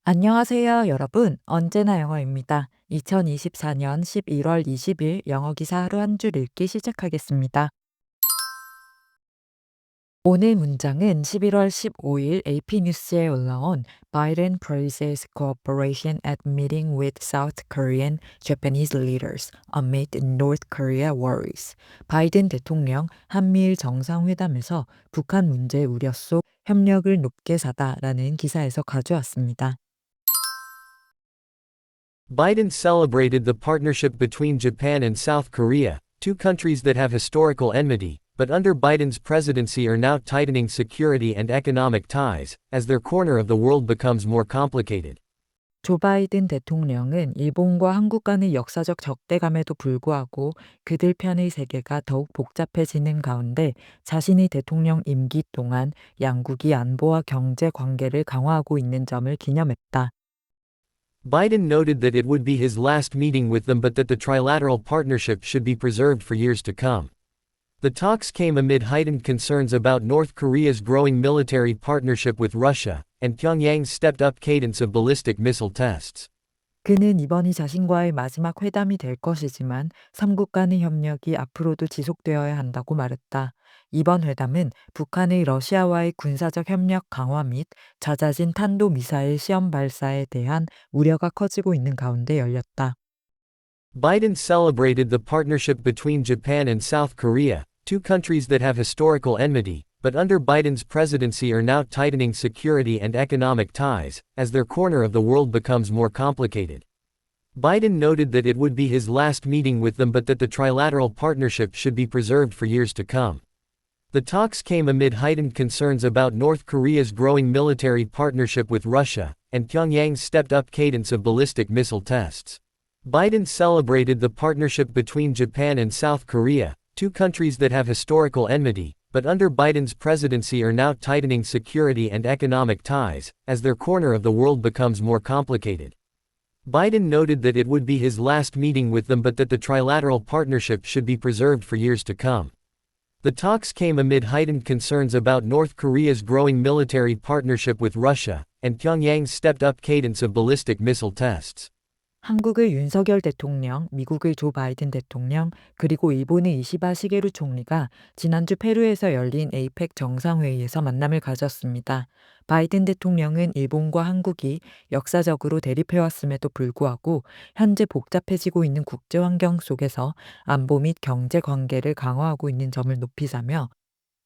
안녕하세요, 여러분. 언제나 영어입니다. 2024년 11월 20일 영어 기사 하루 한 줄 읽기 시작하겠습니다. 오늘 문장은 11월 15일 AP 뉴스에 올라온 Biden praises cooperation at meeting with South Korean, Japanese leaders amid North Korea worries. 바이든 대통령 한미일 정상회담에서 북한 문제 우려 속 협력을 높게 사다라는 기사에서 가져왔습니다. Biden celebrated the partnership between Japan and South Korea, two countries that have historical enmity, but under Biden's presidency are now tightening security and economic ties, as their corner of the world becomes more complicated. 조 바이든 대통령은 일본과 한국 간의 역사적 적대감에도 불구하고 그들 편의 세계가 더욱 복잡해지는 가운데 자신이 대통령 임기 동안 양국이 안보와 경제 관계를 강화하고 있는 점을 기념했다. Biden noted that it would be his last meeting with them but that the trilateral partnership should be preserved for years to come. The talks came amid heightened concerns about North Korea's growing military partnership with Russia, and Pyongyang's stepped-up cadence of ballistic missile tests. 그는 이번이 자신과의 마지막 회담이 될 것이지만 삼국 간의 협력이 앞으로도 지속되어야 한다고 말했다. 이번 회담은 북한의 러시아와의 군사적 협력 강화 및 잦아진 탄도미사일 시험 발사에 대한 우려가 커지고 있는 가운데 열렸다. Biden celebrated the partnership between Japan and South Korea, two countries that have historical enmity, but under Biden's presidency are now tightening security and economic ties, as their corner of the world becomes more complicated. Biden noted that it would be his last meeting with them but that the trilateral partnership should be preserved for years to come. The talks came amid heightened concerns about North Korea's growing military partnership with Russia, and Pyongyang's stepped-up cadence of ballistic missile tests. Biden celebrated the partnership between Japan and South Korea, two countries that have historical enmity, but under Biden's presidency are now tightening security and economic ties, as their corner of the world becomes more complicated. Biden noted that it would be his last meeting with them but that the trilateral partnership should be preserved for years to come. The talks came amid heightened concerns about North Korea's growing military partnership with Russia, and Pyongyang's stepped-up cadence of ballistic missile tests. 한국의 윤석열 대통령, 미국의 조 바이든 대통령, 그리고 일본의 이시바 시게루 총리가 지난주 페루에서 열린 에이펙 정상회의에서 만남을 가졌습니다. 바이든 대통령은 일본과 한국이 역사적으로 대립해왔음에도 불구하고 현재 복잡해지고 있는 국제 환경 속에서 안보 및 경제 관계를 강화하고 있는 점을 높이자며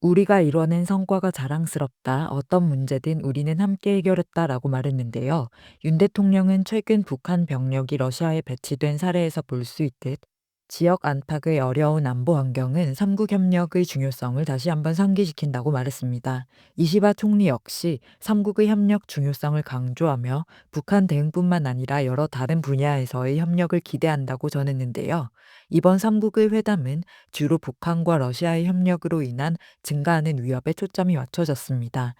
우리가 이뤄낸 성과가 자랑스럽다. 어떤 문제든 우리는 함께 해결했다라고 말했는데요. 윤 대통령은 최근 북한 병력이 러시아에 배치된 사례에서 볼 수 있듯 지역 안팎의 어려운 안보 환경은 삼국 협력의 중요성을 다시 한번 상기시킨다고 말했습니다. 이시바 총리 역시 삼국의 협력 중요성을 강조하며 북한 대응뿐만 아니라 여러 다른 분야에서의 협력을 기대한다고 전했는데요. 이번 삼국의 회담은 주로 북한과 러시아의 협력으로 인한 증가하는 위협에 초점이 맞춰졌습니다.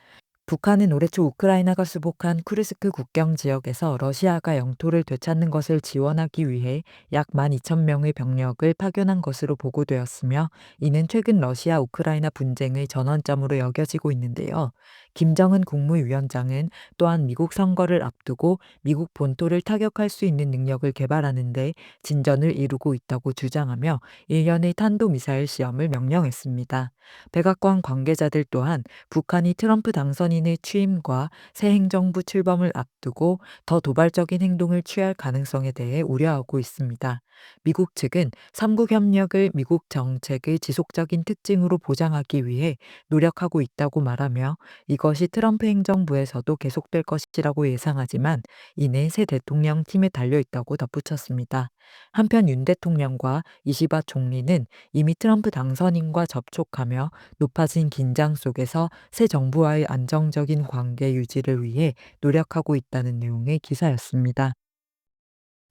북한은 올해 초 우크라이나가 수복한 쿠르스크 국경 지역에서 러시아가 영토를 되찾는 것을 지원하기 위해 약 12,000명의 병력을 파견한 것으로 보고되었으며 이는 최근 러시아 우크라이나 분쟁의 전환점으로 여겨지고 있는데요. 김정은 국무위원장은 또한 미국 선거를 앞두고 미국 본토를 타격할 수 있는 능력을 개발하는 데 진전을 이루고 있다고 주장하며 일련의 탄도미사일 시험을 명령했습니다. 백악관 관계자들 또한 북한이 트럼프 당선인의 취임과 새 행정부 출범을 앞두고 더 도발적인 행동을 취할 가능성에 대해 우려하고 있습니다. 미국 측은 삼국 협력을 미국 정책의 지속적인 특징으로 보장하기 위해 노력하고 있다고 말하며 이것이 트럼프 행정부에서도 계속될 것이라고 예상하지만 이는 새 대통령 팀에 달려 있다고 덧붙였습니다. 한편 윤 대통령과 이시바 총리는 이미 트럼프 당선인과 접촉하며 높아진 긴장 속에서 새 정부와의 안정적인 관계 유지를 위해 노력하고 있다는 내용의 기사였습니다.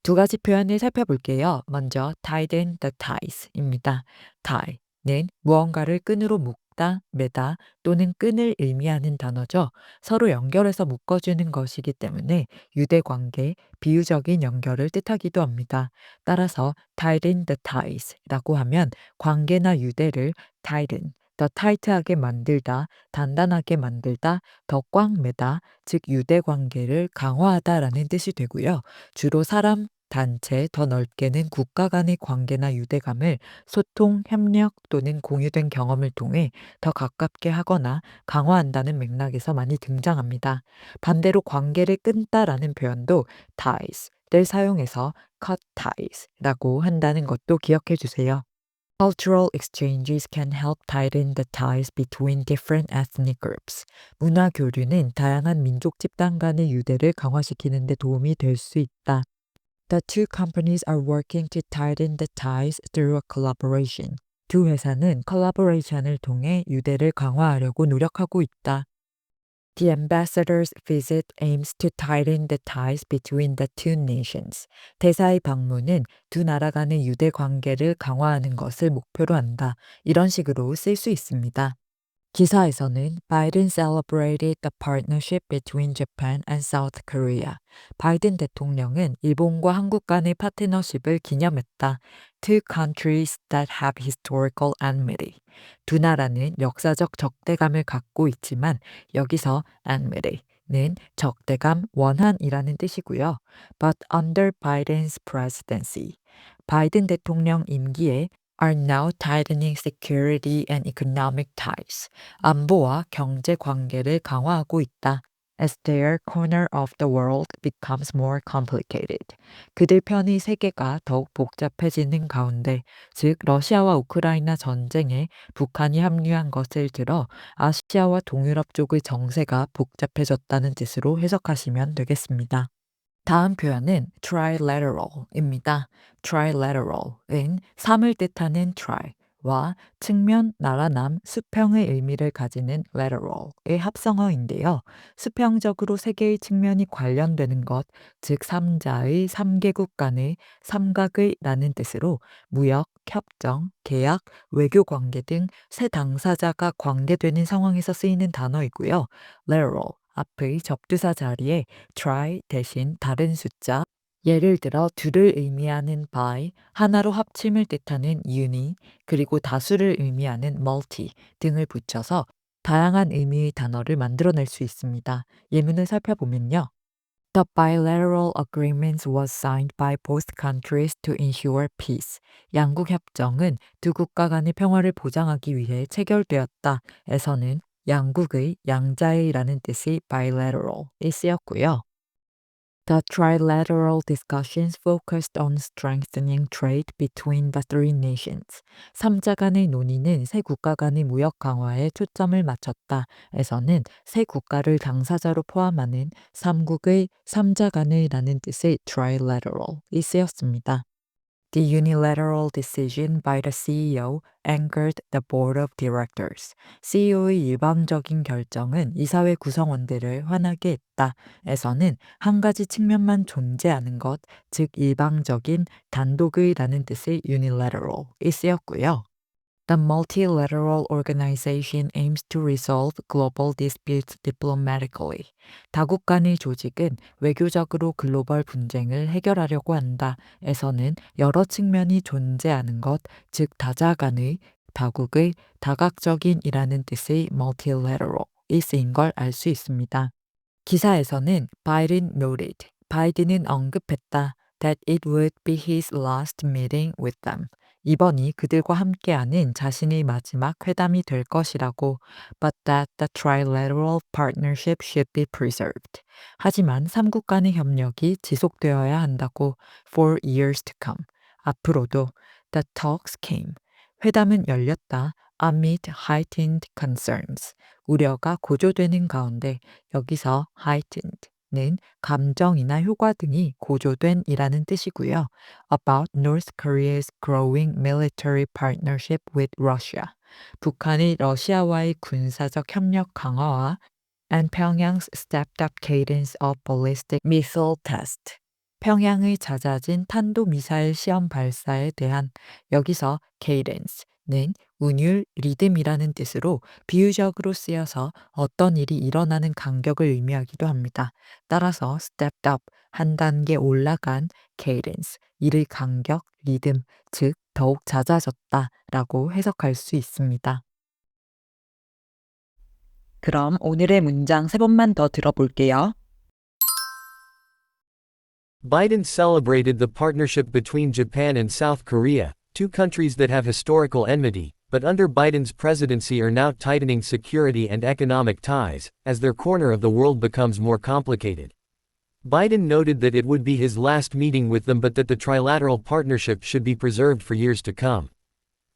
두 가지 표현을 살펴볼게요. 먼저 tighten the ties입니다. tie는 무언가를 끈으로 묶다, 매다 또는 끈을 의미하는 단어죠. 서로 연결해서 묶어주는 것이기 때문에 유대관계, 비유적인 연결을 뜻하기도 합니다. 따라서 tighten the ties라고 하면 관계나 유대를 tighten, 더 타이트하게 만들다, 단단하게 만들다, 더 꽉 매다, 즉 유대 관계를 강화하다라는 뜻이 되고요. 주로 사람, 단체, 더 넓게는 국가 간의 관계나 유대감을 소통, 협력 또는 공유된 경험을 통해 더 가깝게 하거나 강화한다는 맥락에서 많이 등장합니다. 반대로 관계를 끊다라는 표현도 ties를 사용해서 cut ties라고 한다는 것도 기억해 주세요. Cultural exchanges can help tighten the ties between different ethnic groups. 문화 교류는 다양한 민족 집단 간의 유대를 강화시키는 데 도움이 될 수 있다. The two companies are working to tighten the ties through a collaboration. 두 회사는 collaboration을 통해 유대를 강화하려고 노력하고 있다. The ambassador's visit aims to tighten the ties between the two nations. 대사의 방문은 두 나라 간의 유대 관계를 강화하는 것을 목표로 한다. 이런 식으로 쓸 수 있습니다. 기사에서는 Biden celebrated the partnership between Japan and South Korea. 바이든 대통령은 일본과 한국 간의 파트너십을 기념했다. Two countries that have historical enmity. 두 나라는 역사적 적대감을 갖고 있지만 여기서 enmity는 적대감, 원한이라는 뜻이고요. But under Biden's presidency. 바이든 대통령 임기에 are now tightening security and economic ties. 안보와 경제 관계를 강화하고 있다. As their corner of the world becomes more complicated. 그들 편의 세계가 더욱 복잡해지는 가운데, 즉 러시아와 우크라이나 전쟁에 북한이 합류한 것을 들어 아시아와 동유럽 쪽의 정세가 복잡해졌다는 뜻으로 해석하시면 되겠습니다. 다음 표현은 trilateral입니다. trilateral은 삼을 뜻하는 tri와 측면, 나라남, 수평의 의미를 가지는 lateral의 합성어인데요. 수평적으로 세 개의 측면이 관련되는 것, 즉 삼자의 삼개국 간의 삼각의 라는 뜻으로 무역, 협정, 계약, 외교 관계 등 세 당사자가 관계되는 상황에서 쓰이는 단어이고요. lateral 앞의 접두사 자리에 try 대신 다른 숫자, 예를 들어 둘을 의미하는 by, 하나로 합침을 뜻하는 uni, 그리고 다수를 의미하는 multi 등을 붙여서 다양한 의미의 단어를 만들어낼 수 있습니다. 예문을 살펴보면요. The bilateral agreement was signed by both countries to ensure peace. 양국 협정은 두 국가 간의 평화를 보장하기 위해 체결되었다. 에서는 양국의 양자의라는 뜻의 bilateral이 쓰였고요. The trilateral discussions focused on strengthening trade between the three nations. 삼자 간의 논의는 세 국가 간의 무역 강화에 초점을 맞췄다. 에서는 세 국가를 당사자로 포함하는 삼국의 삼자 간의라는 뜻의 trilateral이 쓰였습니다. The unilateral decision by the CEO angered the board of directors. CEO의 일방적인 결정은 이사회 구성원들을 화나게 했다. 에서는 한 가지 측면만 존재하는 것, 즉 일방적인 단독의라는 뜻의 unilateral이 쓰였고요. The multilateral organization aims to resolve global disputes diplomatically. 다국 간의 조직은 외교적으로 글로벌 분쟁을 해결하려고 한다. 에서는 여러 측면이 존재하는 것, 즉 다자 간의 다국의 다각적인이라는 뜻의 multilateral이 쓰인 걸 알 수 있습니다. 기사에서는 Biden noted, 바이든은 언급했다. That it would be his last meeting with them. 이번이 그들과 함께하는 자신의 마지막 회담이 될 것이라고. But that the trilateral partnership should be preserved. 하지만 삼국 간의 협력이 지속되어야 한다고. For years to come. 앞으로도. The talks came. 회담은 열렸다. Amid heightened concerns. 우려가 고조되는 가운데 여기서 heightened는 감정이나 효과 등이 고조된이라는 뜻이고요. About North Korea's growing military partnership with Russia. 북한의 러시아와의 군사적 협력 강화와 and Pyongyang's stepped up cadence of ballistic missile test. 평양의 잦아진 탄도미사일 시험 발사에 대한 여기서 cadence는 운율, 리듬이라는 뜻으로 비유적으로 쓰여서 어떤 일이 일어나는 간격을 의미하기도 합니다. 따라서 stepped up, 한 단계 올라간 cadence, 일의 간격, 리듬, 즉 더욱 잦아졌다라고 해석할 수 있습니다. 그럼 오늘의 문장 3번만 더 들어볼게요. Biden celebrated the partnership between Japan and South Korea, two countries that have historical enmity, but under Biden's presidency are now tightening security and economic ties, as their corner of the world becomes more complicated. Biden noted that it would be his last meeting with them but that the trilateral partnership should be preserved for years to come.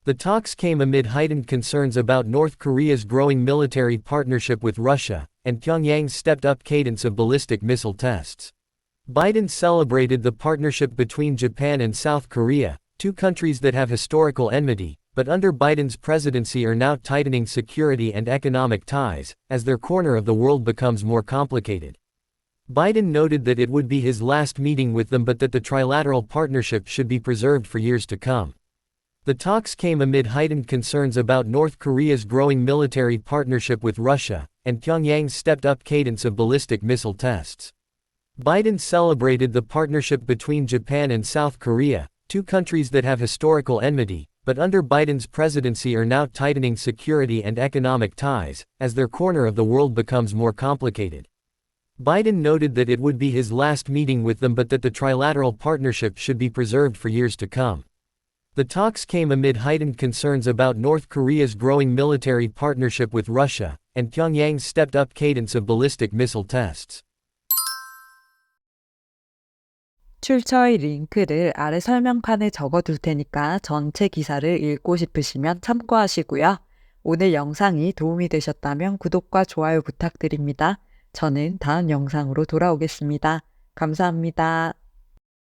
The talks came amid heightened concerns about North Korea's growing military partnership with Russia, and Pyongyang's stepped-up cadence of ballistic missile tests. Biden celebrated the partnership between Japan and South Korea, two countries that have historical enmity, but under Biden's presidency are now tightening security and economic ties, as their corner of the world becomes more complicated. Biden noted that it would be his last meeting with them but that the trilateral partnership should be preserved for years to come. The talks came amid heightened concerns about North Korea's growing military partnership with Russia, and Pyongyang's stepped-up cadence of ballistic missile tests. Biden celebrated the partnership between Japan and South Korea, two countries that have historical enmity, but under Biden's presidency are now tightening security and economic ties, as their corner of the world becomes more complicated. Biden noted that it would be his last meeting with them but that the trilateral partnership should be preserved for years to come. The talks came amid heightened concerns about North Korea's growing military partnership with Russia, and Pyongyang's stepped-up cadence of ballistic missile tests. 출처의 링크를 아래 설명칸에 적어둘 테니까 전체 기사를 읽고 싶으시면 참고하시고요. 오늘 영상이 도움이 되셨다면 구독과 좋아요 부탁드립니다. 저는 다음 영상으로 돌아오겠습니다. 감사합니다.